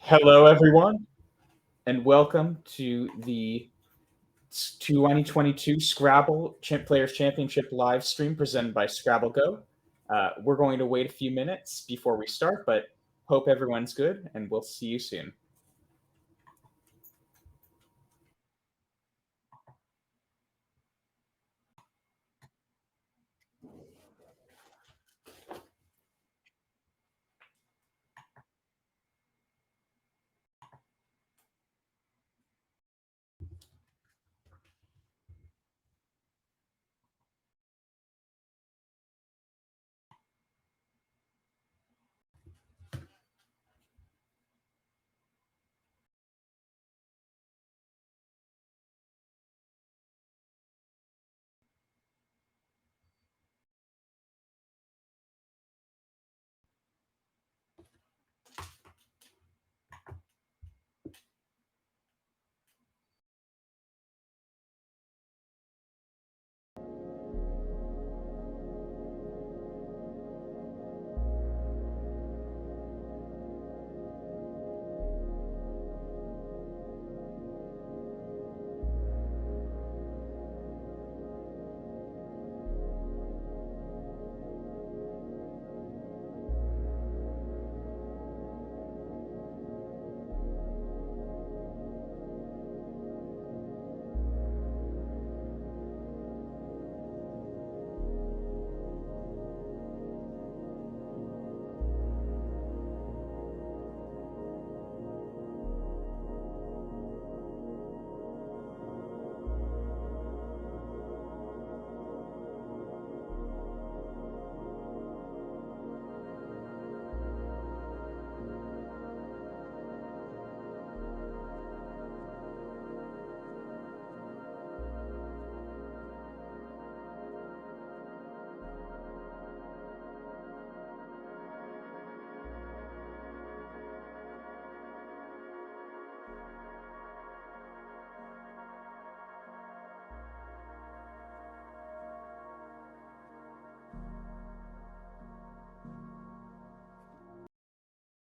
Hello, everyone, and welcome to the 2022 Scrabble Players Championship live stream presented by Scrabble Go. We're going to wait a few minutes before we start, but hope everyone's good, and we'll see you soon.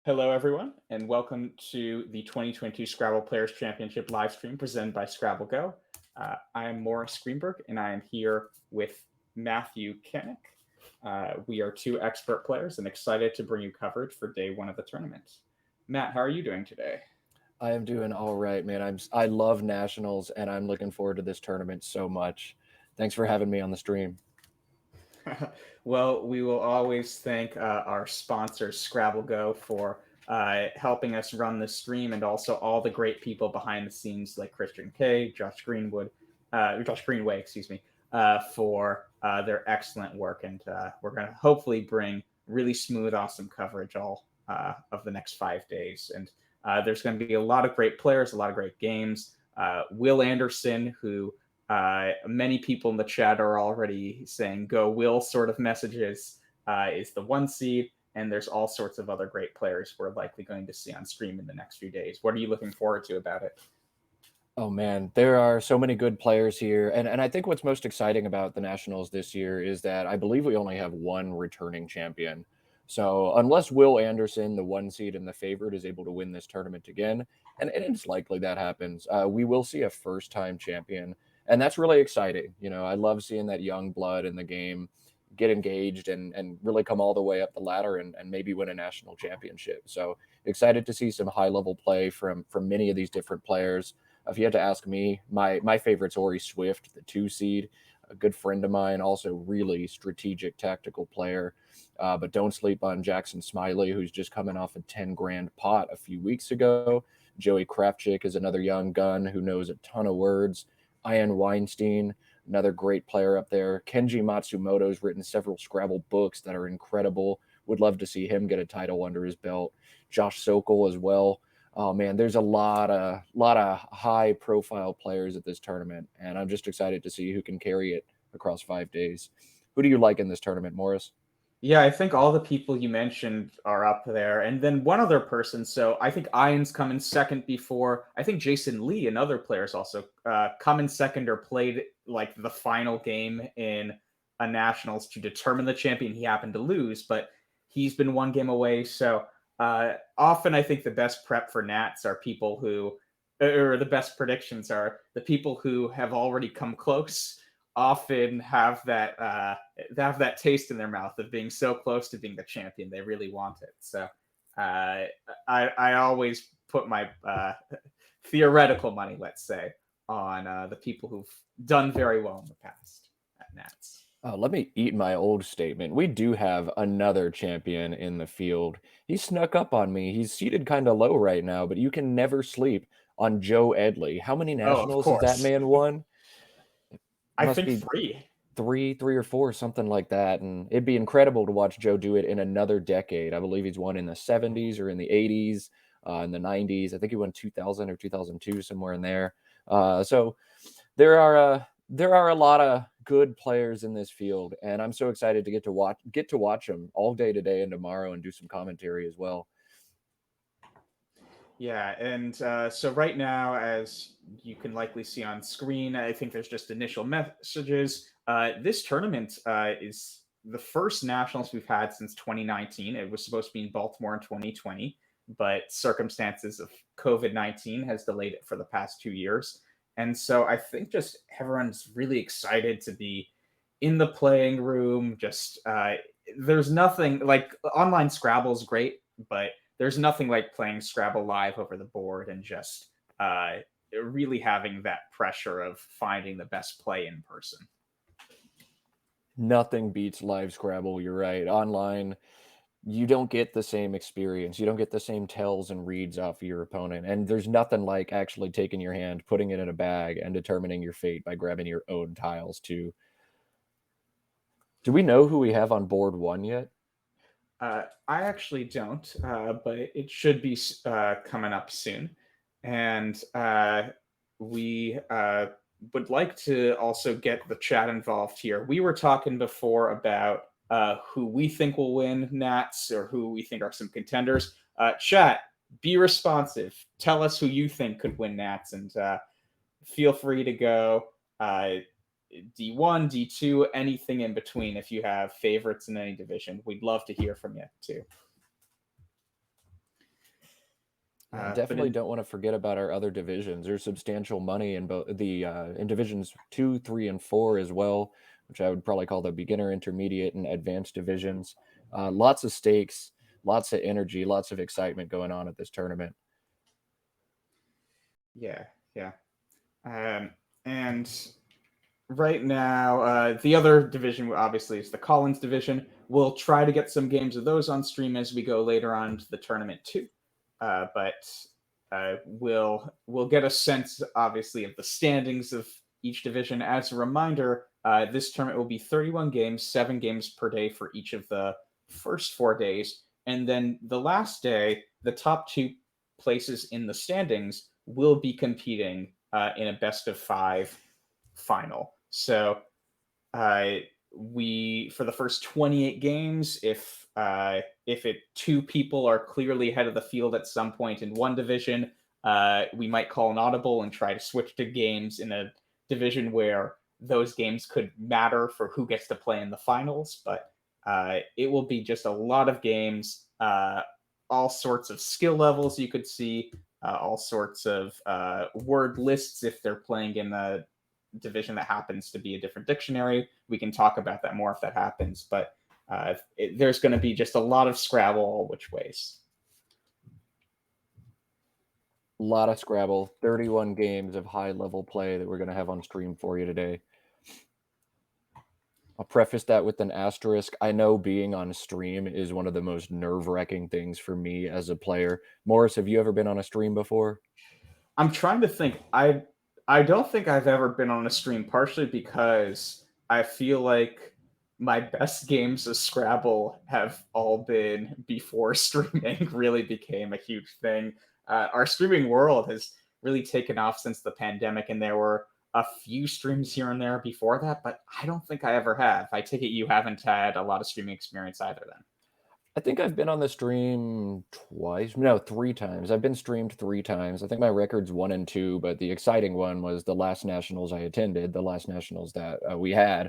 Hello, everyone, and welcome to the 2022 Scrabble Players Championship live stream presented by Scrabble Go. I am Morris Greenberg, and I am here with Matthew Kinnick. We are two expert players and excited to bring you coverage for day one of the tournament. Matt, how are you doing today? I am doing all right, man. I love nationals, and I'm looking forward to this tournament so much. Thanks for having me on the stream. Well, we will always thank our sponsor, Scrabble Go, for helping us run the stream, and also all the great people behind the scenes like Christian K, Josh Greenway, excuse me, for their excellent work. And we're going to hopefully bring really smooth, awesome coverage all of the next 5 days. And there's going to be a lot of great players, a lot of great games. Will Anderson, who many people in the chat are already saying "Go Will" sort of messages, is the one seed, and there's all sorts of other great players we're likely going to see on stream in the next few days. What are you looking forward to about it? Oh man, there are so many good players here, and I think what's most exciting about the Nationals this year is that I believe we only have one returning champion. So unless Will Anderson, the one seed and the favorite, is able to win this tournament again, and it's likely that happens, we will see a first-time champion, and that's really exciting. I love seeing that young blood in the game get engaged and really come all the way up the ladder and maybe win a national championship. So excited to see some high-level play from many of these different players. If you had to ask me, my favorite's Ori Swift, the 2 seed, a good friend of mine, also really strategic, tactical player. But don't sleep on Jackson Smiley, who's just coming off a 10 grand pot a few weeks ago. Joey Krafchick is another young gun who knows a ton of words. Ian Weinstein, another great player up there. Kenji Matsumoto's written several Scrabble books that are incredible. Would love to see him get a title under his belt. Josh Sokol as well. Oh man, there's a lot of high profile players at this tournament, and I'm just excited to see who can carry it across 5 days. Who do you like in this tournament, Morris? Yeah, I think all the people you mentioned are up there. And then one other person. So I think Ian's come in second before. I think Jason Lee and other players also come in second or played like the final game in a nationals to determine the champion. He happened to lose, but he's been one game away. So Often I think the best prep for Nats are people who, or the best predictions are the people who have already come close. Often have that taste in their mouth of being so close to being the champion. They really want it. So I always put my theoretical money, let's say, on the people who've done very well in the past at Nats. Let me eat my old statement. We do have another champion in the field. He snuck up on me. He's seated kind of low right now, but you can never sleep on Joe Edley. How many Oh, of nationals has that course. man won? I Must think be three. three or four, something like that. And it'd be incredible to watch Joe do it in another decade. I believe he's won in the 70s or in the 80s, in the 90s. I think he won 2000 or 2002, somewhere in there. So there are a lot of good players in this field, and I'm so excited to get to watch them all day today and tomorrow, and do some commentary as well. Yeah, and so right now, as you can likely see on screen, I think there's just initial messages. This tournament is the first nationals we've had since 2019. It was supposed to be in Baltimore in 2020, but circumstances of COVID-19 has delayed it for the past 2 years. And so I think just everyone's really excited to be in the playing room. Just there's nothing like online Scrabble is great, but there's nothing like playing Scrabble live over the board and just really having that pressure of finding the best play in person. Nothing beats live Scrabble. You're right. Online, you don't get the same experience. You don't get the same tells and reads off of your opponent. And there's nothing like actually taking your hand, putting it in a bag, and determining your fate by grabbing your own tiles too. Do we know who we have on board one yet? I actually don't, but it should be coming up soon. And we would like to also get the chat involved here. We were talking before about who we think will win Nats or who we think are some contenders. Chat, be responsive. Tell us who you think could win Nats, and feel free to go D1, D2, anything in between if you have favorites in any division. We'd love to hear from you too. Definitely don't want to forget about our other divisions. There's substantial money in both the in divisions 2, 3, and 4 as well, which I would probably call the beginner, intermediate, and advanced divisions. Lots of stakes, lots of energy, lots of excitement going on at this tournament. Yeah, yeah. And right now, the other division obviously is the Collins division. We'll try to get some games of those on stream as we go later on to the tournament too. But we'll get a sense, obviously, of the standings of each division. As a reminder, this tournament will be 31 games, 7 games per day for each of the first 4 days, and then the last day, the top two places in the standings will be competing in a best of 5 final. So uh, we for the first 28 games, if two people are clearly ahead of the field at some point in one division, we might call an audible and try to switch to games in a division where those games could matter for who gets to play in the finals. But it will be just a lot of games, all sorts of skill levels you could see, all sorts of word lists if they're playing in a division that happens to be a different dictionary. We can talk about that more if that happens. But there's going to be just a lot of Scrabble all which ways. A lot of Scrabble, 31 games of high level play that we're going to have on stream for you today. I'll preface that with an asterisk. I know being on stream is one of the most nerve-wracking things for me as a player. Morris, have you ever been on a stream before? I'm trying to think. I don't think I've ever been on a stream, partially because I feel like my best games of Scrabble have all been before streaming really became a huge thing. Our streaming world has really taken off since the pandemic, and there were a few streams here and there before that, but I don't think I ever have. I take it you haven't had a lot of streaming experience either then. I think I've been on the stream twice. No, 3 times. I've been streamed 3 times. I think my record's 1 and 2, but the exciting one was the last nationals I attended, the last nationals that we had.